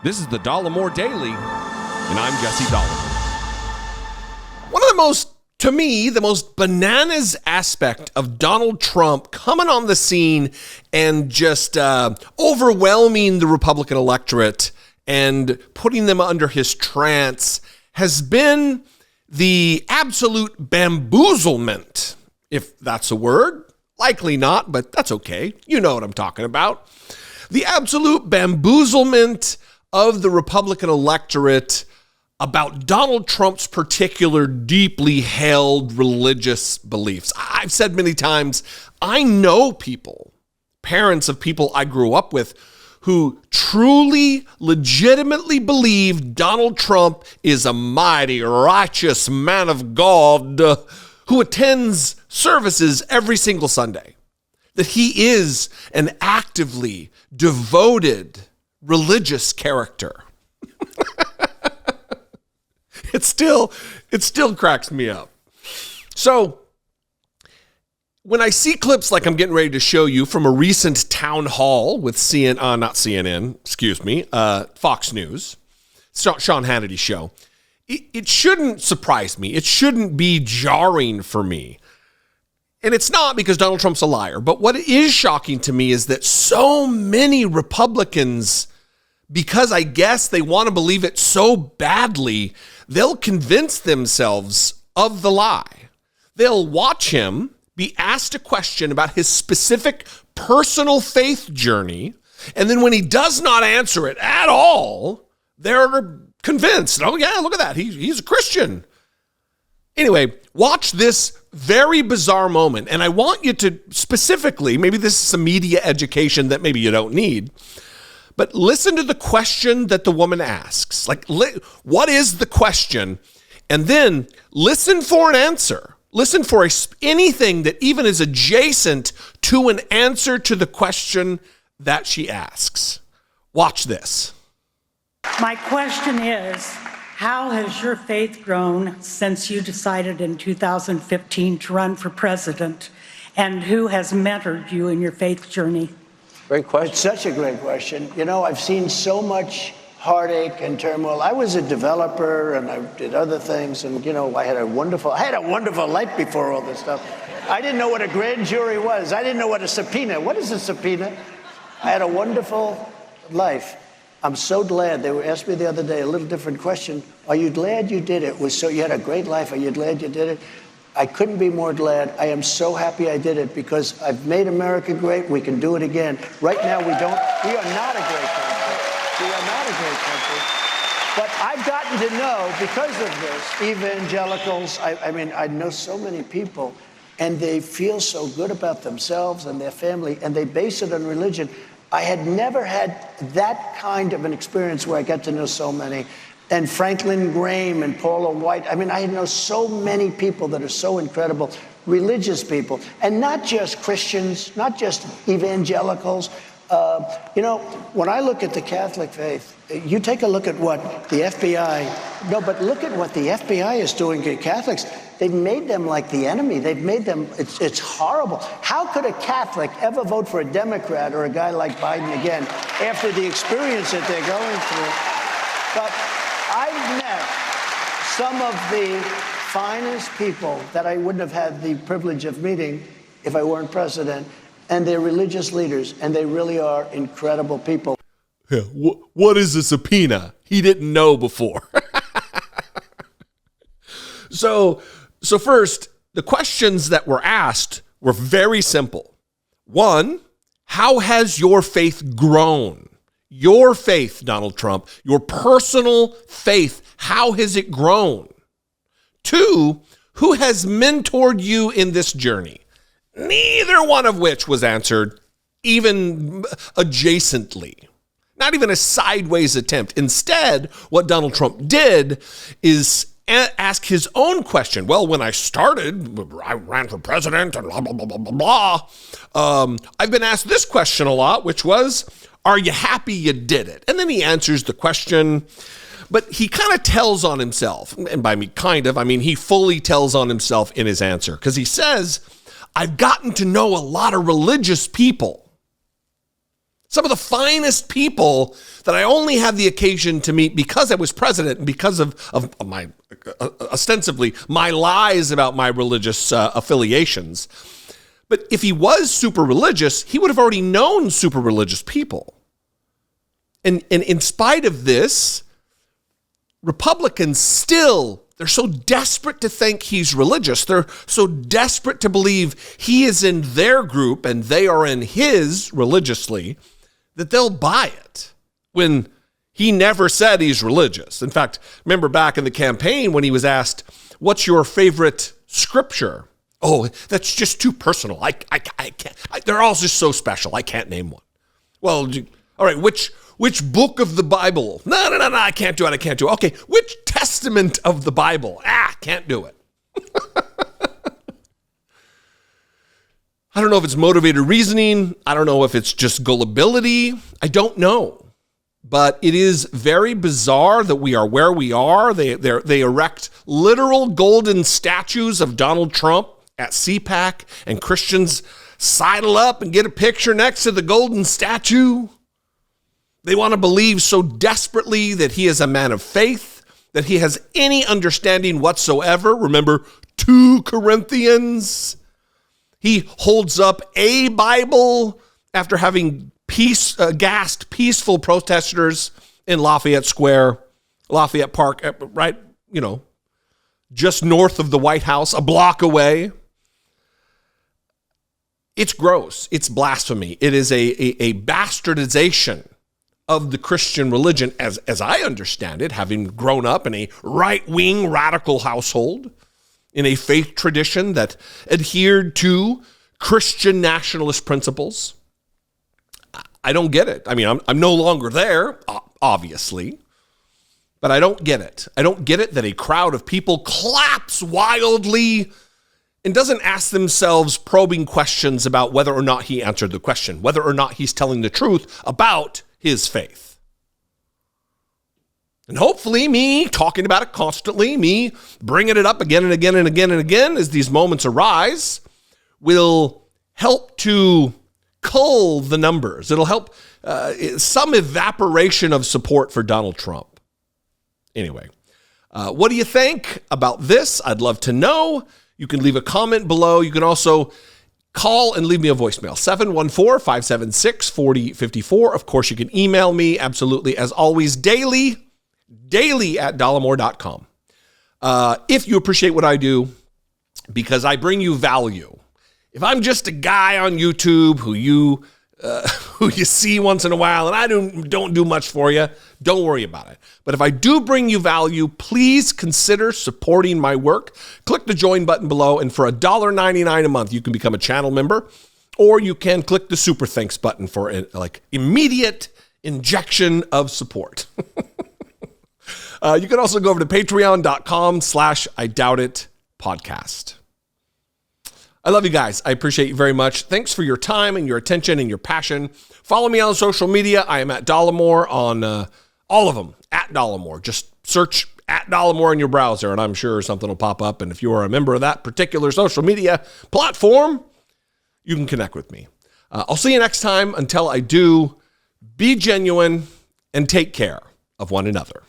This is the Dollemore Daily, and I'm Jesse Dollemore. One of the most, to me, the most bananas aspect of Donald Trump coming on the scene and just overwhelming the Republican electorate and putting them under his trance has been the absolute bamboozlement, if that's a word. Likely not, but that's okay. You know what I'm talking about. The absolute bamboozlement of the Republican electorate about Donald Trump's particular deeply held religious beliefs. I've said many times, I know people, parents of people I grew up with, who truly, legitimately believe Donald Trump is a mighty, righteous man of God who attends services every single Sunday, that he is an actively devoted religious character. It still cracks me up. So when I see clips like I'm getting ready to show you from a recent town hall with Fox News, Sean Hannity show, it shouldn't surprise me. It shouldn't be jarring for me. And it's not because Donald Trump's a liar. But what is shocking to me is that so many Republicans, because I guess they want to believe it so badly, they'll convince themselves of the lie. They'll watch him be asked a question about his specific personal faith journey, and then when he does not answer it at all, they're convinced, oh yeah, look at that, he's a Christian. Anyway, watch this very bizarre moment, and I want you to specifically, maybe this is some media education that maybe you don't need, but listen to the question that the woman asks. Like, what is the question? And then listen for an answer. Listen for anything that even is adjacent to an answer to the question that she asks. Watch this. My question is, how has your faith grown since you decided in 2015 to run for president? And who has mentored you in your faith journey? Great question. It's such a great question. You know, I've seen so much heartache and turmoil. I was a developer and I did other things, and you know, I had a wonderful life before all this stuff. I didn't know what a grand jury was. I didn't know what a subpoena. What is a subpoena? I had a wonderful life. I'm so glad. They were asked me the other day a little different question. Are you glad you did it? You had a great life. Are you glad you did it? I couldn't be more glad. I am so happy I did it because I've made America great. We can do it again. Right now, we are not a great country. We are not a great country. But I've gotten to know, because of this, evangelicals, I know so many people, and they feel so good about themselves and their family, and they base it on religion. I had never had that kind of an experience where I got to know so many. And Franklin Graham and Paula White. I know so many people that are so incredible, religious people, and not just Christians, not just evangelicals. When I look at the Catholic faith, you take a look at what the FBI, but look at what the FBI is doing to Catholics. They've made them like the enemy. They've made them, it's horrible. How could a Catholic ever vote for a Democrat or a guy like Biden again after the experience that they're going through? But I've met some of the finest people that I wouldn't have had the privilege of meeting if I weren't president, and they're religious leaders, and they really are incredible people. Yeah, what is a subpoena? He didn't know before. So first, the questions that were asked were very simple. One, how has your faith grown? Your faith, Donald Trump, your personal faith, how has it grown? Two, who has mentored you in this journey? Neither one of which was answered even adjacently. Not even a sideways attempt. Instead, what Donald Trump did is ask his own question. Well, when I started, I ran for president and blah, blah, blah, blah, blah, blah. I've been asked this question a lot, which was, are you happy you did it? And then he answers the question, but he kind of tells on himself. And by me, kind of, I mean, he fully tells on himself in his answer because he says, I've gotten to know a lot of religious people. Some of the finest people that I only had the occasion to meet because I was president and because of my, ostensibly, my lies about my religious affiliations. But if he was super religious, he would have already known super religious people. And in spite of this, Republicans still, they're so desperate to think he's religious. They're so desperate to believe he is in their group and they are in his religiously that they'll buy it when he never said he's religious. In fact, remember back in the campaign when he was asked, what's your favorite scripture? Oh, that's just too personal. I can't. They're all just so special. I can't name one. Well, all right, which book of the Bible? No, I can't do it. Okay, which testament of the Bible? Can't do it. I don't know if it's motivated reasoning. I don't know if it's just gullibility. I don't know. But it is very bizarre that we are where we are. They erect literal golden statues of Donald Trump at CPAC, and Christians sidle up and get a picture next to the golden statue. They want to believe so desperately that he is a man of faith, that he has any understanding whatsoever. Remember 2 Corinthians. He holds up a Bible after having gassed peaceful protesters in Lafayette Park, right, just north of the White House, a block away. It's gross. It's blasphemy. It is a bastardization of the Christian religion, as I understand it, having grown up in a right-wing radical household, in a faith tradition that adhered to Christian nationalist principles. I don't get it. I mean, I'm no longer there, obviously, but I don't get it. I don't get it that a crowd of people claps wildly and doesn't ask themselves probing questions about whether or not he answered the question, whether or not he's telling the truth about his faith. And hopefully me talking about it constantly, me bringing it up again and again and again and again as these moments arise, will help to cull the numbers. It'll help some evaporation of support for Donald Trump. Anyway, what do you think about this? I'd love to know. You can leave a comment below. You can also call and leave me a voicemail, 714-576-4054. Of course, you can email me, absolutely, as always, daily at dollemore.com. If you appreciate what I do, because I bring you value. If I'm just a guy on YouTube who you see once in a while and I don't do much for you, don't worry about it. But if I do bring you value, please consider supporting my work. Click the join button below, and for $1.99 a month, you can become a channel member, or you can click the super thanks button for immediate injection of support. You can also go over to patreon.com/IDoubtIt podcast. I love you guys. I appreciate you very much. Thanks for your time and your attention and your passion. Follow me on social media. I am at Dollemore on all of them, at Dollemore. Just search at Dollemore in your browser, and I'm sure something will pop up. And if you are a member of that particular social media platform, you can connect with me. I'll see you next time. Until I do, be genuine and take care of one another.